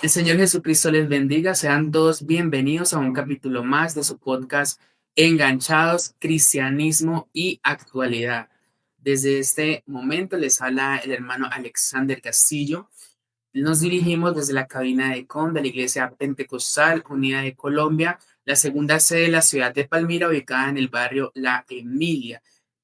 El Señor Jesucristo les bendiga. Sean todos bienvenidos a un capítulo más de su podcast Enganchados, Cristianismo y Actualidad. Desde este momento les habla el hermano Alexander Castillo. Nos dirigimos desde la cabina de CON de la Iglesia Pentecostal Unida de Colombia, la segunda sede de la ciudad de Palmira, ubicada en el barrio La Emilia.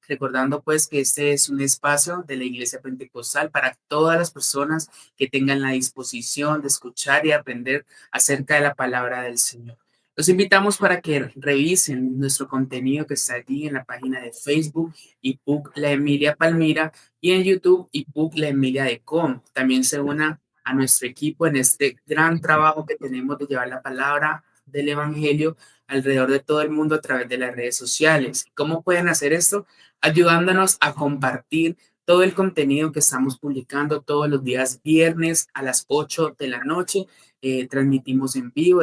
Recordando pues que este es un espacio de la Iglesia Pentecostal para todas las personas que tengan la disposición de escuchar y aprender acerca de la palabra del Señor. Los invitamos para que revisen nuestro contenido que está allí en la página de Facebook, IPUC La Emilia Palmira, y en YouTube, IPUC La Emilia de Com. También se una a nuestro equipo en este gran trabajo que tenemos de llevar la palabra del Evangelio alrededor de todo el mundo a través de las redes sociales. ¿Cómo pueden hacer esto? Ayudándonos a compartir todo el contenido que estamos publicando todos los días viernes a las 8 de la noche. Transmitimos en vivo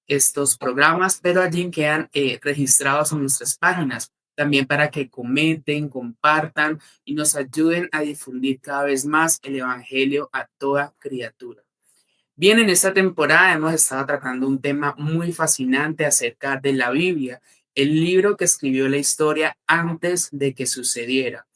estos programas, pero allí quedan registrados en nuestras páginas. También para que comenten, compartan y nos ayuden a difundir cada vez más el Evangelio a toda criatura. Bien, en esta temporada hemos estado tratando un tema muy fascinante acerca de la Biblia, el libro que escribió la historia antes de que sucediera.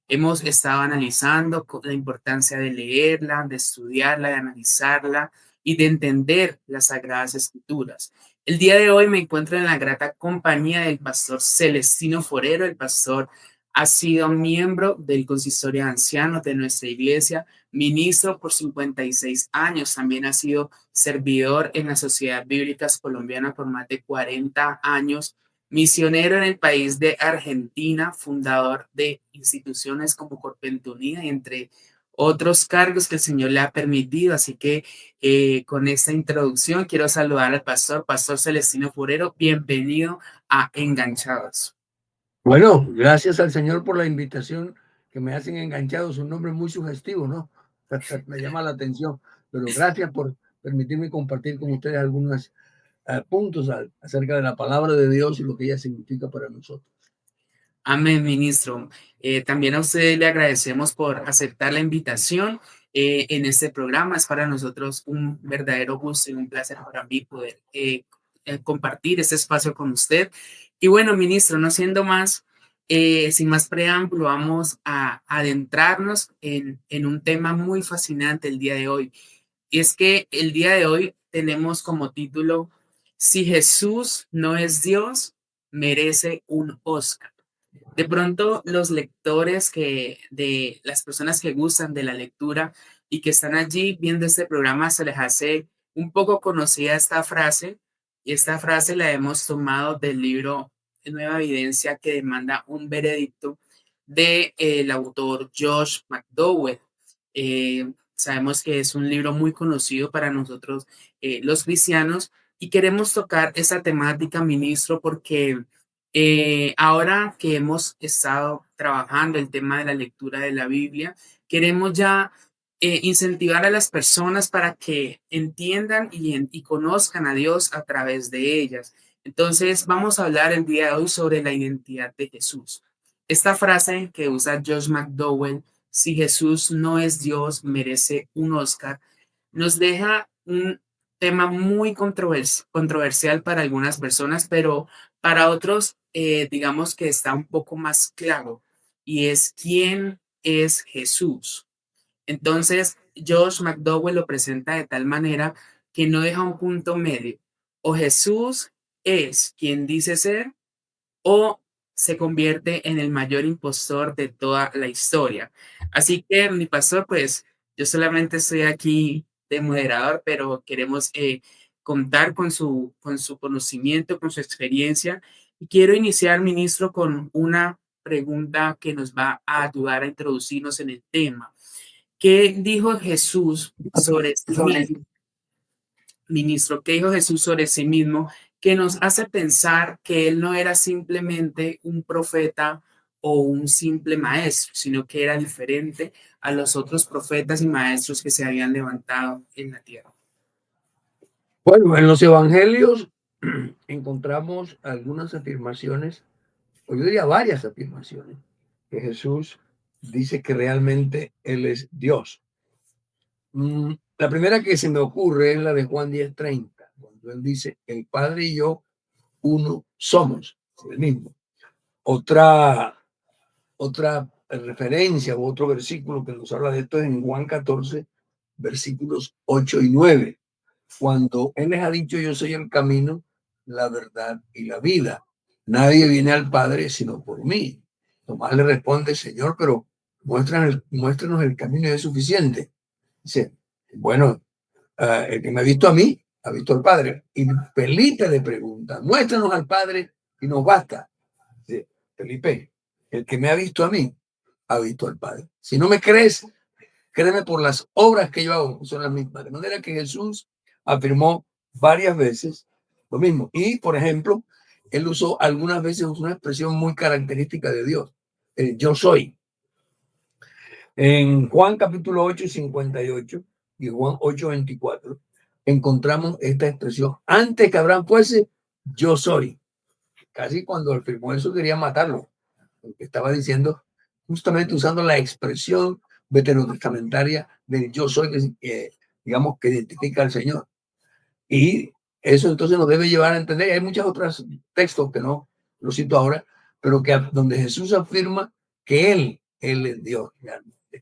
Hemos estado analizando la importancia de leerla, de estudiarla, de analizarla y de entender las Sagradas Escrituras. El día de hoy me encuentro en la grata compañía del pastor Celestino Forero. El pastor ha sido miembro del consistorio de ancianos de nuestra iglesia, ministro por 56 años, también ha sido servidor en la Sociedad Bíblica Colombiana por más de 40 años, misionero en el país de Argentina, fundador de instituciones como Corpente Unida, entre otros cargos que el Señor le ha permitido. Así que con esta introducción quiero saludar al pastor Celestino Forero. Bienvenido a Enganchados. Bueno, gracias al Señor por la invitación que me hacen enganchado. Es un nombre muy sugestivo, ¿no? Me llama la atención. Pero gracias por permitirme compartir con ustedes algunos puntos acerca de la palabra de Dios y lo que ella significa para nosotros. Amén, ministro. También a usted le agradecemos por aceptar la invitación en este programa. Es para nosotros un verdadero gusto y un placer para mí poder compartir este espacio con usted. Y bueno, ministro, no siendo más, sin más preámbulo, vamos a adentrarnos en un tema muy fascinante el día de hoy. Y es que el día de hoy tenemos como título, Si Jesús no es Dios, merece un Oscar. De pronto, los lectores de las personas que gustan de la lectura y que están allí viendo este programa, se les hace un poco conocida esta frase, y esta frase la hemos tomado del libro Nueva Evidencia que demanda un veredicto de el autor Josh McDowell. Sabemos que es un libro muy conocido para nosotros, los cristianos, y queremos tocar esa temática, ministro, porque ahora que hemos estado trabajando el tema de la lectura de la Biblia, queremos ya incentivar a las personas para que entiendan y conozcan a Dios a través de ellas. Entonces, vamos a hablar el día de hoy sobre la identidad de Jesús. Esta frase que usa Josh McDowell, si Jesús no es Dios, merece un Oscar, nos deja un tema muy controversial para algunas personas, pero para otros, digamos que está un poco más claro, y es quién es Jesús. Entonces, Josh McDowell lo presenta de tal manera que no deja un punto medio. O Jesús es quien dice ser, o se convierte en el mayor impostor de toda la historia. Así que, mi pastor, pues yo solamente estoy aquí de moderador, pero queremos contar con su conocimiento, con su experiencia. Y quiero iniciar, ministro, con una pregunta que nos va a ayudar a introducirnos en el tema. ¿Qué dijo Jesús sobre sí mismo, ministro? ¿Qué dijo Jesús sobre sí mismo que nos hace pensar que él no era simplemente un profeta o un simple maestro, sino que era diferente a los otros profetas y maestros que se habían levantado en la tierra? Bueno, en los evangelios encontramos algunas afirmaciones, o yo diría varias afirmaciones, que Jesús dice que realmente Él es Dios. La primera que se me ocurre es la de Juan 10:30, cuando él dice, el Padre y yo uno somos, el mismo. Otra referencia o otro versículo que nos habla de esto es en Juan 14, versículos 8 y 9, cuando Él les ha dicho, yo soy el camino, la verdad y la vida. Nadie viene al Padre sino por mí. Tomás le responde, Señor, pero muéstranos el camino y es suficiente. Dice, bueno, el que me ha visto a mí, ha visto al Padre. Y Felipe le pregunta, muéstranos al Padre y nos basta. Dice, Felipe, el que me ha visto a mí, ha visto al Padre. Si no me crees, créeme por las obras que yo hago, que son las mismas. De manera que Jesús afirmó varias veces lo mismo. Y, por ejemplo, él usó algunas veces una expresión muy característica de Dios, el yo soy. En Juan capítulo 8:58 y Juan 8:24 encontramos esta expresión. Antes que Abraham fuese, yo soy. Casi cuando afirmó eso quería matarlo, porque estaba diciendo, justamente usando la expresión veterotestamentaria del yo soy, digamos, que identifica al Señor. Y eso entonces nos debe llevar a entender, hay muchos otros textos que no lo cito ahora, pero que donde Jesús afirma que Él es Dios.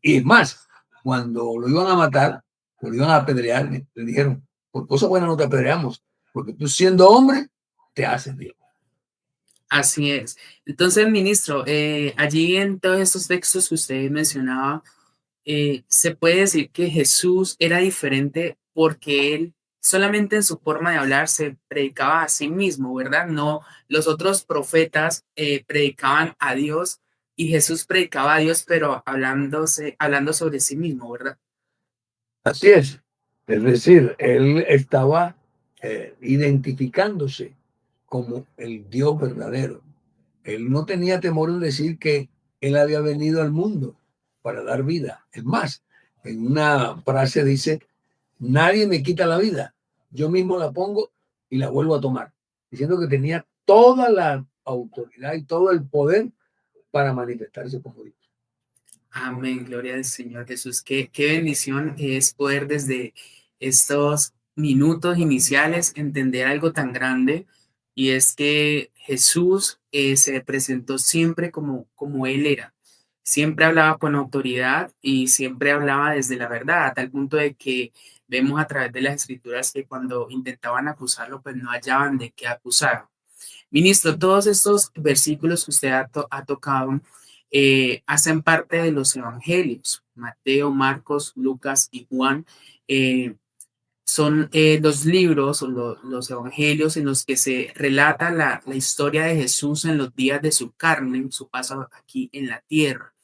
Y es más, cuando lo iban a matar, lo iban a apedrear, le dijeron, por cosas buenas no te apedreamos, porque tú siendo hombre, te haces Dios. Así es. Entonces, ministro, allí en todos estos textos que usted mencionaba, se puede decir que Jesús era diferente porque él solamente en su forma de hablar se predicaba a sí mismo, ¿verdad? No, los otros profetas predicaban a Dios y Jesús predicaba a Dios, pero hablando sobre sí mismo, ¿verdad? Así es. Es decir, él estaba identificándose como el Dios verdadero. Él no tenía temor en decir que él había venido al mundo para dar vida. Es más, en una frase dice, nadie me quita la vida, yo mismo la pongo y la vuelvo a tomar, diciendo que tenía toda la autoridad y todo el poder para manifestarse como Dios. Amén, gloria al Señor Jesús. Qué bendición es poder desde estos minutos iniciales entender algo tan grande y es que Jesús se presentó siempre como Él era. Siempre hablaba con autoridad y siempre hablaba desde la verdad, a tal punto de que vemos a través de las escrituras que cuando intentaban acusarlo, pues no hallaban de qué acusar. Ministro, todos estos versículos que usted ha tocado hacen parte de los evangelios. Mateo, Marcos, Lucas y Juan son los libros o los evangelios en los que se relata la historia de Jesús en los días de su carne, en su paso aquí en la tierra.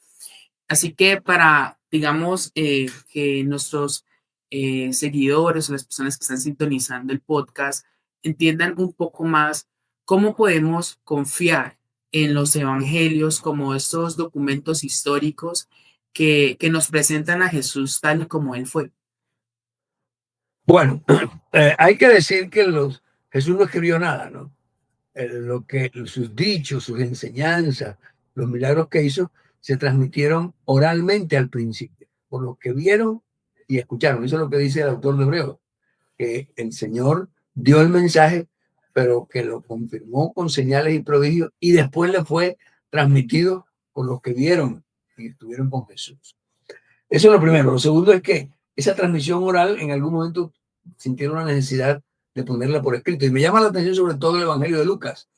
Así que para, digamos, que nuestros seguidores o las personas que están sintonizando el podcast entiendan un poco más cómo podemos confiar en los evangelios como estos documentos históricos que nos presentan a Jesús tal y como Él fue. Bueno, hay que decir que Jesús no escribió nada, ¿no? Lo que sus dichos, sus enseñanzas, los milagros que hizo, se transmitieron oralmente al principio, por los que vieron y escucharon. Eso es lo que dice el autor de Hebreos, que el Señor dio el mensaje, pero que lo confirmó con señales y prodigios, y después le fue transmitido por los que vieron y estuvieron con Jesús. Eso es lo primero. Lo segundo es que esa transmisión oral en algún momento sintieron la necesidad de ponerla por escrito. Y me llama la atención sobre todo el Evangelio de Lucas.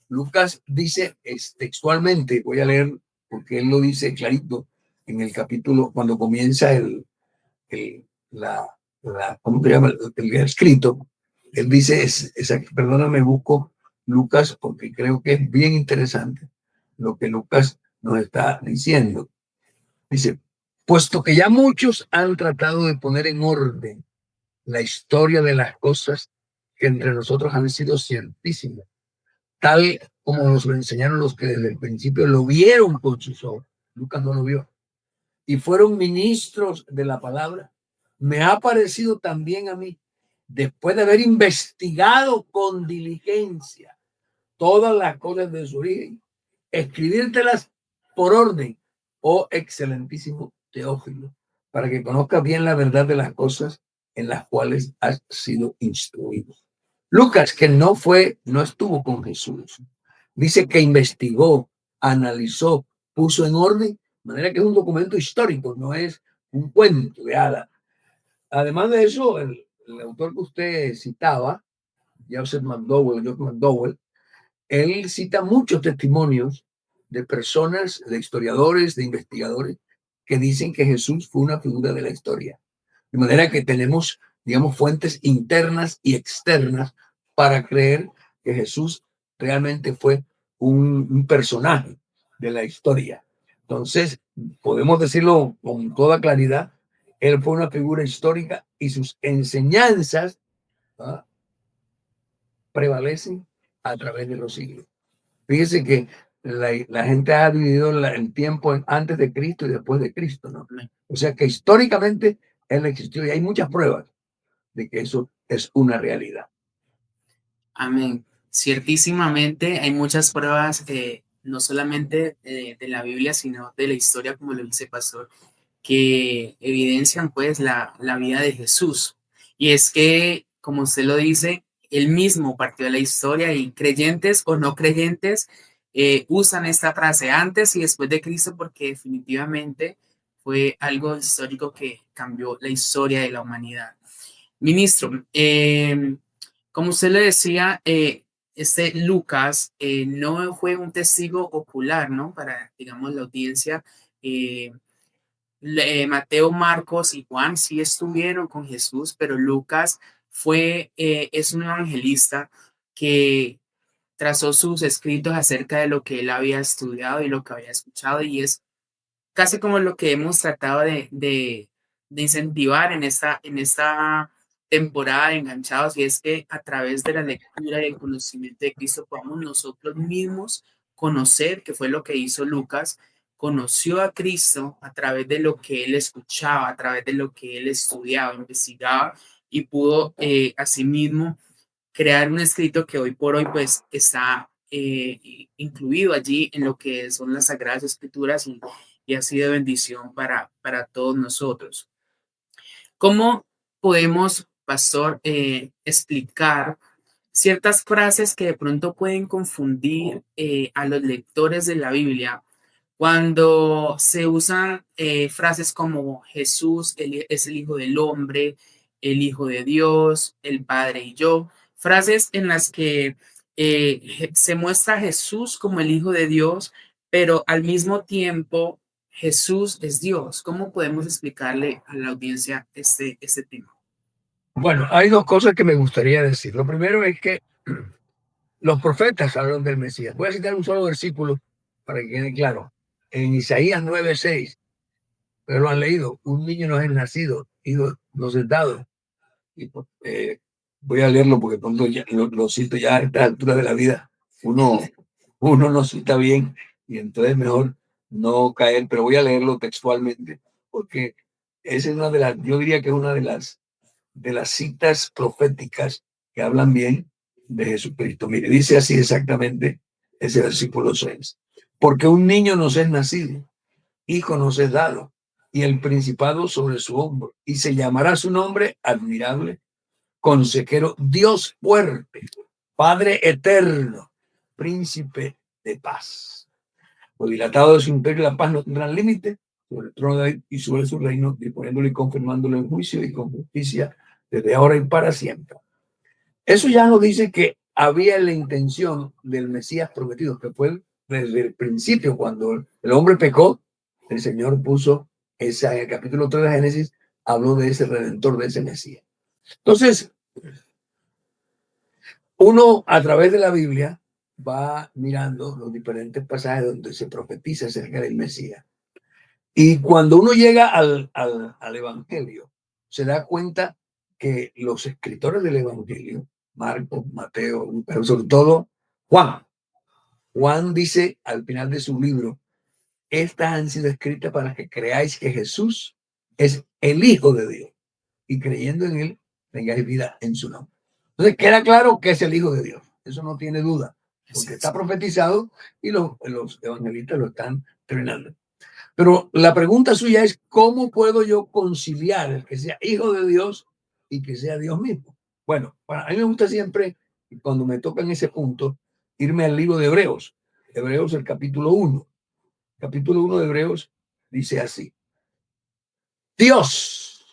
Lucas dice textualmente, voy a leer porque él lo dice clarito en el capítulo, cuando comienza el, la, ¿cómo se llama? El escrito. Él dice, perdóname, busco Lucas porque creo que es bien interesante lo que Lucas nos está diciendo. Dice, puesto que ya muchos han tratado de poner en orden la historia de las cosas que entre nosotros han sido ciertísimas, tal como nos lo enseñaron los que desde el principio lo vieron con sus ojos. Lucas no lo vio. Y fueron ministros de la palabra. Me ha parecido también a mí, después de haber investigado con diligencia todas las cosas de su origen, escribírtelas por orden, oh excelentísimo Teófilo, para que conozcas bien la verdad de las cosas en las cuales has sido instruido. Lucas, que no estuvo con Jesús, dice que investigó, analizó, puso en orden, de manera que es un documento histórico, no es un cuento de hadas. Además de eso, el autor que usted citaba, Joseph McDowell, él cita muchos testimonios de personas, de historiadores, de investigadores, que dicen que Jesús fue una figura de la historia. De manera que tenemos, digamos, fuentes internas y externas para creer que Jesús realmente fue un personaje de la historia. Entonces, podemos decirlo con toda claridad, él fue una figura histórica y sus enseñanzas, ¿ah?, prevalecen a través de los siglos. Fíjese que la gente ha dividido el tiempo antes de Cristo y después de Cristo, ¿no? O sea que históricamente él existió y hay muchas pruebas de que eso es una realidad. Amén. Ciertísimamente hay muchas pruebas, no solamente de la Biblia, sino de la historia, como lo dice Pastor, que evidencian pues la vida de Jesús. Y es que, como usted lo dice, él mismo partió de la historia y creyentes o no creyentes usan esta frase antes y después de Cristo porque definitivamente fue algo histórico que cambió la historia de la humanidad. Ministro, como usted le decía, este Lucas no fue un testigo ocular, ¿no? Para, digamos, la audiencia. eh, Mateo, Marcos y Juan sí estuvieron con Jesús, pero Lucas es un evangelista que trazó sus escritos acerca de lo que él había estudiado y lo que había escuchado, y es casi como lo que hemos tratado de incentivar en esta temporada de Enganchados, y es que a través de la lectura y el conocimiento de Cristo podamos nosotros mismos conocer, que fue lo que hizo Lucas, conoció a Cristo a través de lo que él escuchaba, a través de lo que él estudiaba, investigaba, y pudo asimismo crear un escrito que hoy por hoy pues está incluido allí en lo que son las Sagradas Escrituras, y ha sido bendición para todos nosotros. ¿Cómo podemos, Pastor, explicar ciertas frases que de pronto pueden confundir a los lectores de la Biblia cuando se usan frases como Jesús es el Hijo del Hombre, el Hijo de Dios, el Padre y yo? Frases en las que se muestra a Jesús como el Hijo de Dios, pero al mismo tiempo Jesús es Dios. ¿Cómo podemos explicarle a la audiencia este tema? Bueno, hay dos cosas que me gustaría decir. Lo primero es que los profetas hablaron del Mesías. Voy a citar un solo versículo para que quede claro. En Isaías 9:6, pero lo han leído, un niño nos es nacido, hijo nos es dado. Y, voy a leerlo porque pronto ya, lo cito ya a esta altura de la vida. Uno no cita bien y entonces mejor no caer, pero voy a leerlo textualmente porque esa es una de las, yo diría que es una de las citas proféticas que hablan bien de Jesucristo. Mire, dice así exactamente ese versículo 6. Porque un niño nos es nacido, hijo nos es dado, y el principado sobre su hombro, y se llamará su nombre admirable, consejero, Dios fuerte, Padre eterno, príncipe de paz. Por dilatado de su imperio, la paz no tendrá límite sobre el trono de David y sobre su reino, disponiéndolo y confirmándolo en juicio y con justicia desde ahora y para siempre. Eso ya nos dice que había la intención del Mesías prometido, que fue desde el principio, cuando el hombre pecó, el Señor puso esa, en el capítulo 3 de Génesis, habló de ese redentor, de ese Mesías. Entonces, uno a través de la Biblia va mirando los diferentes pasajes donde se profetiza acerca del Mesías. Y cuando uno llega al Evangelio, se da cuenta que los escritores del Evangelio, Marcos, Mateo, pero sobre todo Juan dice al final de su libro, estas han sido escritas para que creáis que Jesús es el Hijo de Dios y creyendo en él tengáis vida en su nombre. Entonces queda claro que es el Hijo de Dios, eso no tiene duda, porque está profetizado y los evangelistas lo están terminando. Pero la pregunta suya es, ¿cómo puedo yo conciliar el que sea hijo de Dios y que sea Dios mismo. Bueno, a mí me gusta siempre, cuando me toca en ese punto, irme al libro de Hebreos. Hebreos, el capítulo 1. Capítulo 1 de Hebreos dice así. Dios,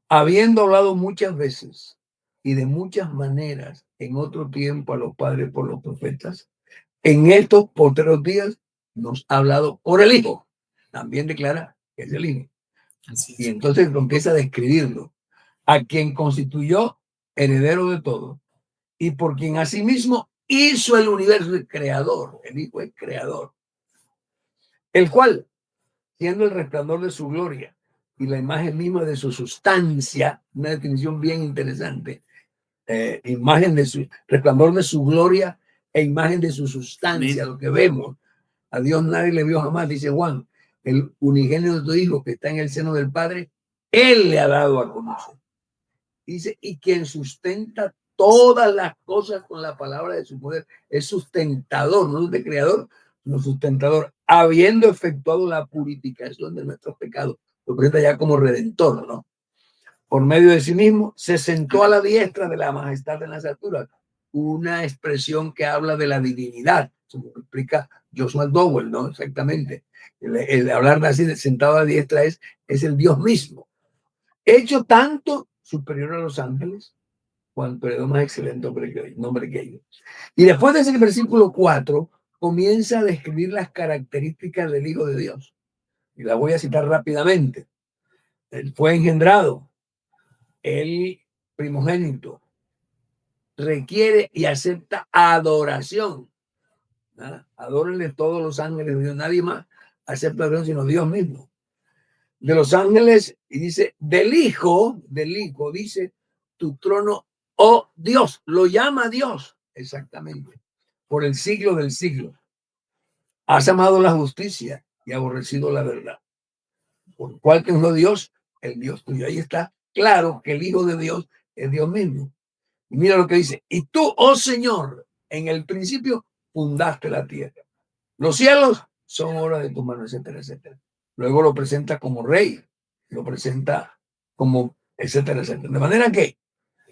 habiendo hablado muchas veces y de muchas maneras en otro tiempo a los padres por los profetas, en estos postreros días nos ha hablado por el Hijo. También declara que es el Hijo. Así Y es. entonces empieza a describirlo. A quien constituyó heredero de todo y por quien asimismo hizo el universo, el creador. El Hijo es creador. El cual, siendo el resplandor de su gloria y la imagen misma de su sustancia, una definición bien interesante, imagen de su resplandor de su gloria e imagen de su sustancia, Amén. lo que vemos. A Dios nadie le vio jamás, dice Juan, el unigénito hijo que está en el seno del Padre, él le ha dado a conocer. Dice, y quien sustenta todas las cosas con la palabra de su poder, es sustentador, no es de creador, sino sustentador, habiendo efectuado la purificación de nuestros pecados, lo presenta ya como redentor, ¿no? Por medio de sí mismo, se sentó a Amén. la diestra de la majestad en las alturas, una expresión que habla de la divinidad, como explica Joshua Dowell, ¿no? Exactamente. El hablar así de sentado a la diestra es el Dios mismo, hecho tanto superior a los ángeles, cuanto heredó más excelente nombre que ellos. Y después de ese versículo 4, comienza a describir las características del Hijo de Dios. Y la voy a citar rápidamente. Él fue engendrado, el primogénito, requiere y acepta adoración. ¿Ah? Adórenle todos los ángeles de Dios, nadie más acepta adoración sino Dios mismo. De los ángeles, y dice, del Hijo, dice, tu trono, oh Dios, lo llama Dios, exactamente, por el siglo del siglo. Has amado la justicia y aborrecido la verdad. Por cual que no Dios, el Dios tuyo. Ahí está claro que el Hijo de Dios es Dios mismo. Y mira lo que dice, y tú, oh Señor, en el principio fundaste la tierra. Los cielos son obra de tu mano, etcétera, etcétera. Luego lo presenta como rey, lo presenta como, etcétera, etcétera. De manera que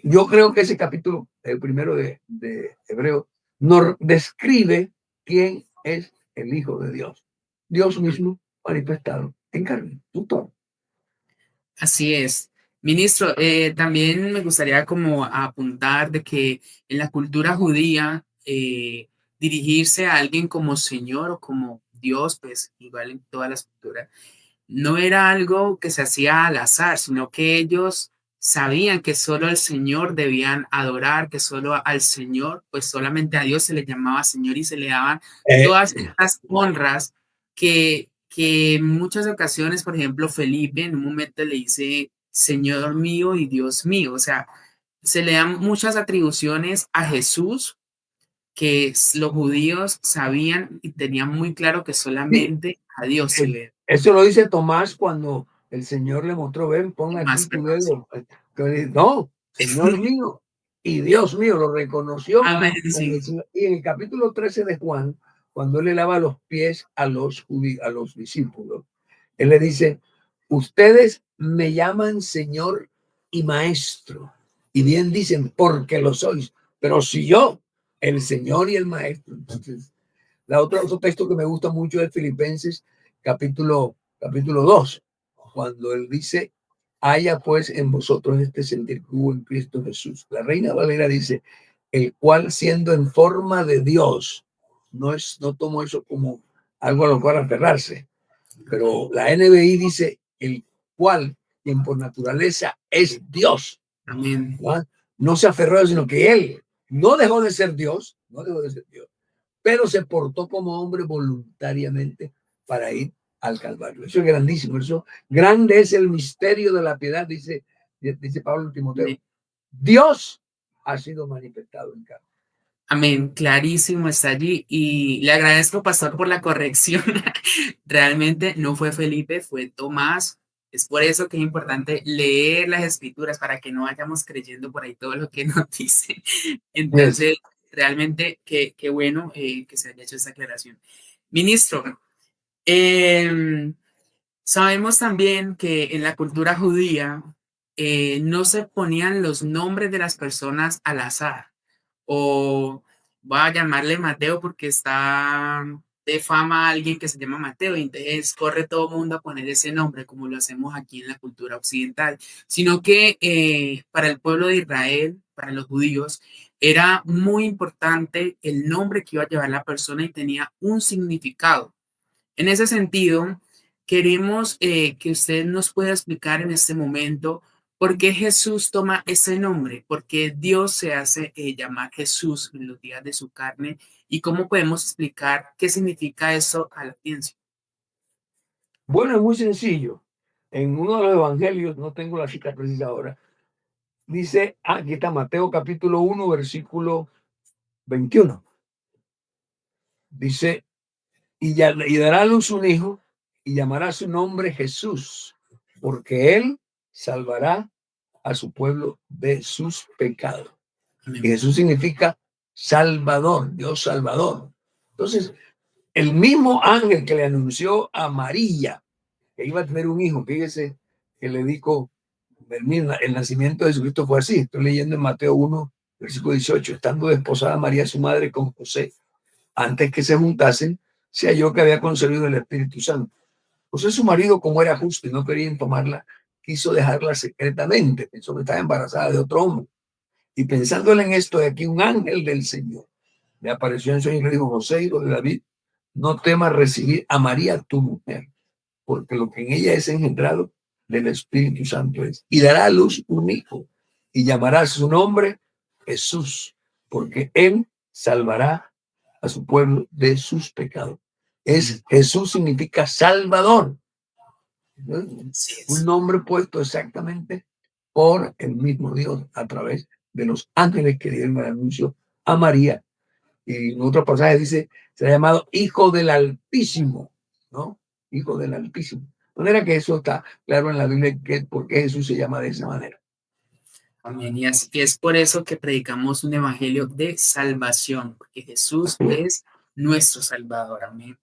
yo creo que ese capítulo, el primero de Hebreo, nos describe quién es el Hijo de Dios. Dios mismo manifestado en carne. Punto. Así es. Ministro, también me gustaría como apuntar de que en la cultura judía, dirigirse a alguien como Señor o como Dios, pues igual en todas las culturas, no era algo que se hacía al azar, sino que ellos sabían que solo al Señor debían adorar, que solo al Señor, pues solamente a Dios se le llamaba Señor y se le daban todas estas honras que en muchas ocasiones, por ejemplo, Felipe en un momento le dice Señor mío y Dios mío, o sea, se le dan muchas atribuciones a Jesús que los judíos sabían y tenían muy claro que Sí, solamente a Dios se le eso lo dice Tomás cuando el Señor le mostró, ven, pon aquí más tu perdón. dedo. No, Señor mío y Dios mío, lo reconoció. Amén, sí. Y en el capítulo 13 de Juan, cuando él le lava los pies a los discípulos, él le dice, ustedes me llaman Señor y Maestro. Y bien dicen, porque lo sois. Pero si yo, el Señor y el Maestro, entonces otro texto que me gusta mucho es Filipenses capítulo 2, cuando él dice, haya pues en vosotros este sentir que hubo en Cristo Jesús. La Reina Valera dice, el cual siendo en forma de Dios, no tomo eso como algo a lo cual aferrarse, pero la NBI dice, el cual, quien por naturaleza es Dios, Amén. ¿no? No se aferró, sino que él no dejó de ser Dios, pero se portó como hombre voluntariamente para ir al Calvario. Eso es grandísimo. Eso grande es el misterio de la piedad, dice Pablo Timoteo. Amén. Dios ha sido manifestado en carne. Amén, clarísimo está allí y le agradezco, pastor, por la corrección. Realmente no fue Felipe, fue Tomás. Es por eso que es importante leer las escrituras para que no vayamos creyendo por ahí todo lo que nos dice. Yes. Entonces, realmente, qué bueno que se haya hecho esta aclaración. Ministro, sabemos también que en la cultura judía no se ponían los nombres de las personas al azar. O voy a llamarle Mateo porque está de fama alguien que se llama Mateo, y entonces corre todo el mundo a poner ese nombre, como lo hacemos aquí en la cultura occidental, sino que para el pueblo de Israel, para los judíos, era muy importante el nombre que iba a llevar la persona y tenía un significado. En ese sentido, queremos que usted nos pueda explicar en este momento por qué Jesús toma ese nombre, por qué Dios se hace llamar Jesús en los días de su carne y cómo podemos explicar qué significa eso a la audiencia. Bueno, es muy sencillo. En uno de los evangelios, no tengo la cita precisa ahora, dice, aquí está Mateo capítulo 1, versículo 21. Dice, y dará a luz un hijo y llamará su nombre Jesús, porque él salvará a su pueblo de sus pecados. Y Amén. Jesús significa Salvador, Dios Salvador. Entonces, el mismo ángel que le anunció a María que iba a tener un hijo, fíjese que le dijo, el nacimiento de Jesucristo fue así. Estoy leyendo en Mateo 1, versículo 18, estando desposada María, su madre, con José, antes que se juntasen, se halló que había concebido el Espíritu Santo. José, su marido, como era justo y no querían tomarla, quiso dejarla secretamente, pensó que estaba embarazada de otro hombre. Y pensándole en esto, de aquí un ángel del Señor le apareció en sueño y le dijo, José, hijo de David, no temas recibir a María, tu mujer, porque lo que en ella es engendrado del Espíritu Santo es. Y dará a luz un hijo, y llamará su nombre Jesús, porque él salvará a su pueblo de sus pecados. Jesús significa Salvador, ¿no? Así Un es. nombre puesto exactamente por el mismo Dios a través de los ángeles que dieron el anuncio a María. Y en otro pasaje dice, se ha llamado Hijo del Altísimo, ¿no? Hijo del Altísimo. De manera que eso está claro en la Biblia, que por qué Jesús se llama de esa manera. Amén. Y es por eso que predicamos un evangelio de salvación, porque Jesús es nuestro Salvador. Amén.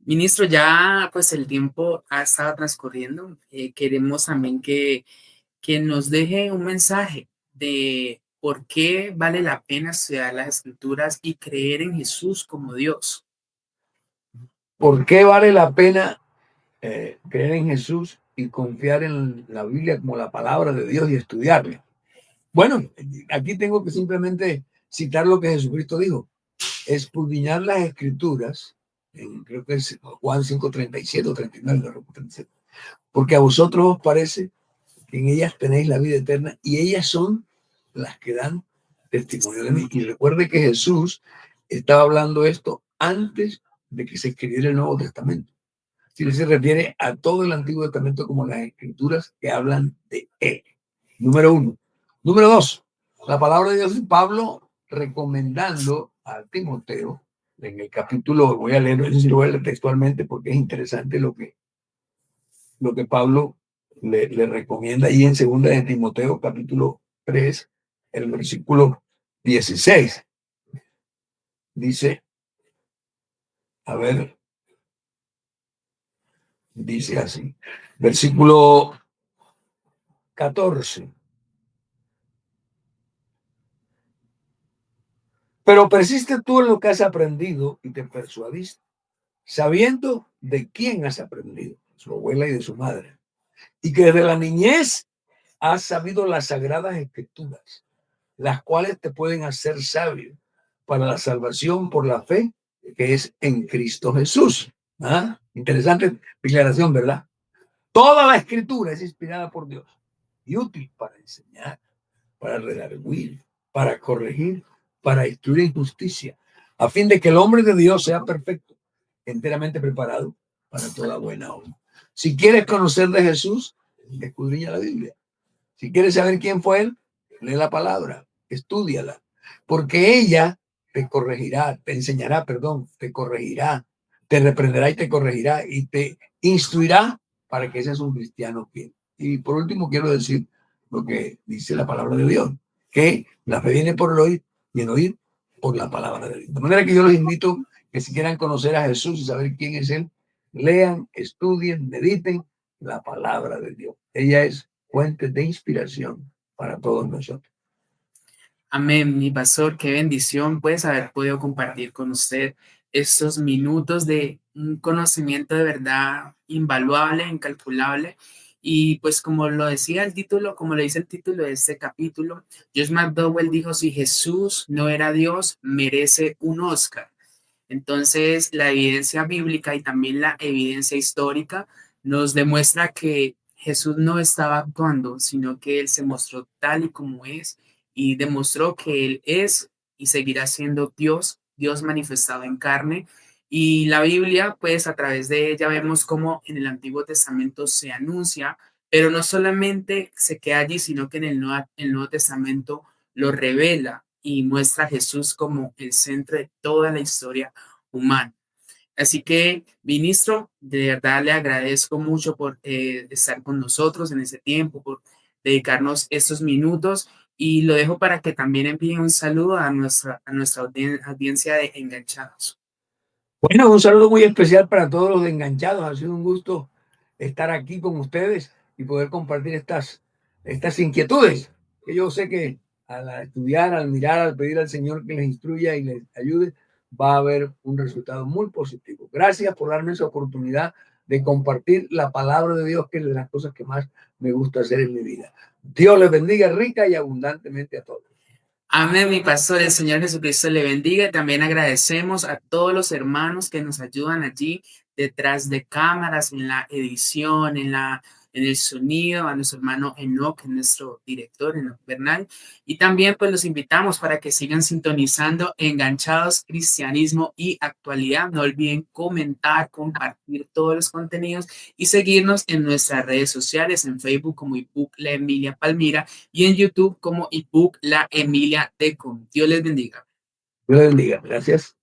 Ministro, ya pues el tiempo ha estado transcurriendo. Queremos también que nos deje un mensaje de por qué vale la pena estudiar las Escrituras y creer en Jesús como Dios. ¿Por qué vale la pena creer en Jesús y confiar en la Biblia como la palabra de Dios y estudiarla? Bueno, aquí tengo que simplemente citar lo que Jesucristo dijo. Escudriñar las Escrituras, creo que es Juan 5:37 o 39, porque a vosotros os parece que en ellas tenéis la vida eterna y ellas son las que dan testimonio de mí. Y recuerde que Jesús estaba hablando esto antes de que se escribiera el Nuevo Testamento. Si se refiere a todo el Antiguo Testamento como las escrituras que hablan de él. Número uno. Número dos, la palabra de Dios de Pablo recomendando a Timoteo en el capítulo, voy a leer, no sé si lo voy a leer textualmente porque es interesante lo que Pablo le recomienda ahí en segunda de Timoteo, capítulo 3, el versículo 16. Dice, a ver, dice así, versículo 14. Pero persiste tú en lo que has aprendido y te persuadiste, sabiendo de quién has aprendido, su abuela y de su madre, y que desde la niñez has sabido las sagradas escrituras, las cuales te pueden hacer sabio para la salvación por la fe que es en Cristo Jesús. ¿Ah? Interesante declaración, ¿verdad? Toda la escritura es inspirada por Dios y útil para enseñar, para redarguir, para corregir, para instruir en justicia, a fin de que el hombre de Dios sea perfecto, enteramente preparado para toda buena obra. Si quieres conocer de Jesús, escudriña la Biblia. Si quieres saber quién fue él, lee la palabra, estúdiala, porque ella te corregirá, te enseñará, perdón, te corregirá, te reprenderá y te corregirá y te instruirá para que seas un cristiano fiel. Y por último, quiero decir lo que dice la palabra de Dios, que la fe viene por el oír y el oír por la palabra de Dios. De manera que yo los invito que si quieran conocer a Jesús y saber quién es él, lean, estudien, mediten la palabra de Dios. Ella es fuente de inspiración para todos nosotros. Amén, mi pastor, qué bendición pues haber podido compartir con usted estos minutos de un conocimiento de verdad invaluable, incalculable. Y pues como lo decía el título, como le dice el título de este capítulo, Josh McDowell dijo, si Jesús no era Dios, merece un Oscar. Entonces, la evidencia bíblica y también la evidencia histórica nos demuestra que Jesús no estaba actuando, sino que Él se mostró tal y como es y demostró que Él es y seguirá siendo Dios, Dios manifestado en carne. Y la Biblia, pues a través de ella vemos cómo en el Antiguo Testamento se anuncia, pero no solamente se queda allí, sino que en el Nuevo Testamento lo revela y muestra a Jesús como el centro de toda la historia humana. Así que, ministro, de verdad le agradezco mucho por estar con nosotros en ese tiempo, por dedicarnos estos minutos y lo dejo para que también envíe un saludo a nuestra audiencia de Enganchados. Bueno, un saludo muy especial para todos los de Enganchados. Ha sido un gusto estar aquí con ustedes y poder compartir estas inquietudes, que yo sé que al estudiar, al mirar, al pedir al Señor que les instruya y les ayude, va a haber un resultado muy positivo. Gracias por darme esa oportunidad de compartir la palabra de Dios, que es de las cosas que más me gusta hacer en mi vida. Dios les bendiga rica y abundantemente a todos. Amén, mi pastor, el Señor Jesucristo le bendiga. Y también agradecemos a todos los hermanos que nos ayudan allí detrás de cámaras, en la edición, en el sonido, a nuestro hermano Enoch, nuestro director, Enoch Bernal. Y también pues los invitamos para que sigan sintonizando Enganchados, Cristianismo y Actualidad. No olviden comentar, compartir todos los contenidos y seguirnos en nuestras redes sociales, en Facebook como IPUC La Emilia Palmira y en YouTube como ebook La Emilia Decom. Dios les bendiga. Dios les bendiga. Gracias.